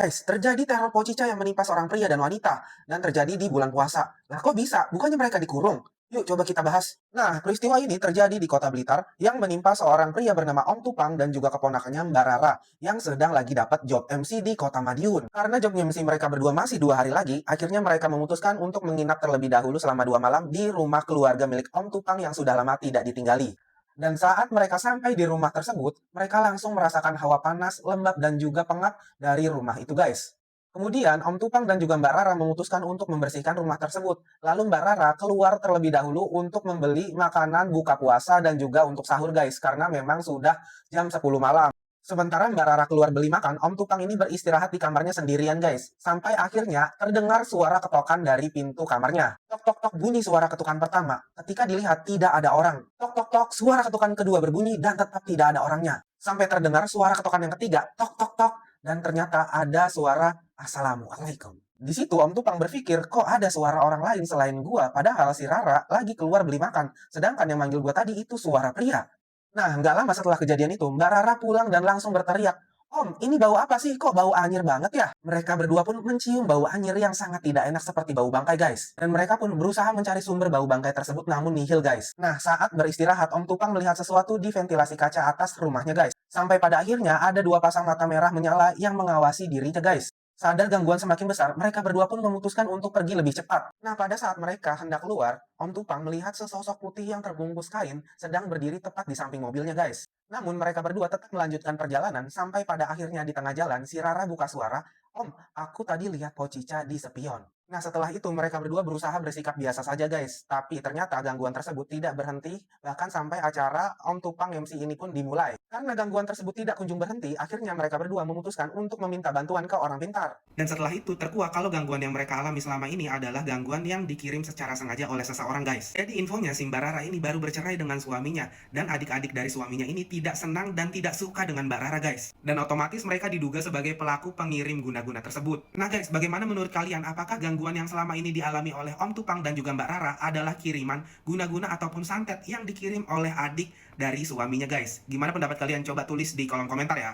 Guys, terjadi teror pocica yang menimpa seorang pria dan wanita, dan terjadi di bulan puasa. Lah kok bisa? Bukannya mereka dikurung? Yuk coba kita bahas. Nah, peristiwa ini terjadi di kota Blitar yang menimpa seorang pria bernama Om Tupang dan juga keponakannya Mbak Rara yang sedang lagi dapat job MC di kota Madiun. Karena job MC mereka berdua masih 2 hari lagi, akhirnya mereka memutuskan untuk menginap terlebih dahulu selama 2 malam di rumah keluarga milik Om Tupang yang sudah lama tidak ditinggali. Dan saat mereka sampai di rumah tersebut, mereka langsung merasakan hawa panas, lembab, dan juga pengap dari rumah itu guys. Kemudian Om Tupang dan juga Mbak Rara memutuskan untuk membersihkan rumah tersebut. Lalu Mbak Rara keluar terlebih dahulu untuk membeli makanan buka puasa dan juga untuk sahur guys. Karena memang sudah jam 10 malam. Sementara Mbak Rara keluar beli makan, Om Tupang ini beristirahat di kamarnya sendirian guys. Sampai akhirnya terdengar suara ketokan dari pintu kamarnya. Tok tok tok bunyi suara ketukan pertama. Ketika dilihat tidak ada orang. Tok tok tok suara ketukan kedua berbunyi dan tetap tidak ada orangnya. Sampai terdengar suara ketukan yang ketiga. Tok tok tok. Dan ternyata ada suara Assalamualaikum. Di situ Om Tupang berpikir, kok ada suara orang lain selain gua, padahal si Rara lagi keluar beli makan. Sedangkan yang manggil gua tadi itu suara pria. Nah, nggak lama setelah kejadian itu, Mbak Rara pulang dan langsung berteriak, "Om, ini bau apa sih? Kok bau anyir banget ya?" Mereka berdua pun mencium bau anyir yang sangat tidak enak seperti bau bangkai, guys. Dan mereka pun berusaha mencari sumber bau bangkai tersebut namun nihil, guys. Nah, saat beristirahat, Om Tupang melihat sesuatu di ventilasi kaca atas rumahnya, guys. Sampai pada akhirnya ada 2 pasang mata merah menyala yang mengawasi dirinya, guys. Sadar gangguan semakin besar, mereka berdua pun memutuskan untuk pergi lebih cepat. Nah, pada saat mereka hendak keluar, Om Tupang melihat sesosok putih yang terbungkus kain sedang berdiri tepat di samping mobilnya, guys. Namun mereka berdua tetap melanjutkan perjalanan sampai pada akhirnya di tengah jalan si Rara buka suara, "Om, aku tadi lihat Pocica di spion." Nah, setelah itu mereka berdua berusaha bersikap biasa saja, guys. Tapi ternyata gangguan tersebut tidak berhenti, bahkan sampai acara Om Tupang MC ini pun dimulai. Karena gangguan tersebut tidak kunjung berhenti, akhirnya mereka berdua memutuskan untuk meminta bantuan ke orang pintar. Dan setelah itu terkuak kalau gangguan yang mereka alami selama ini adalah gangguan yang dikirim secara sengaja oleh seseorang, guys. Jadi infonya si Mbak Rara ini baru bercerai dengan suaminya, dan adik-adik dari suaminya ini tidak senang dan tidak suka dengan Mbak Rara, guys. Dan otomatis mereka diduga sebagai pelaku pengirim guna-guna tersebut. Nah guys, bagaimana menurut kalian? Apakah gangguan yang selama ini dialami oleh Om Tupang dan juga Mbak Rara adalah kiriman guna-guna ataupun santet yang dikirim oleh adik dari suaminya, guys? Gimana pendapat kalian? Coba tulis di kolom komentar ya.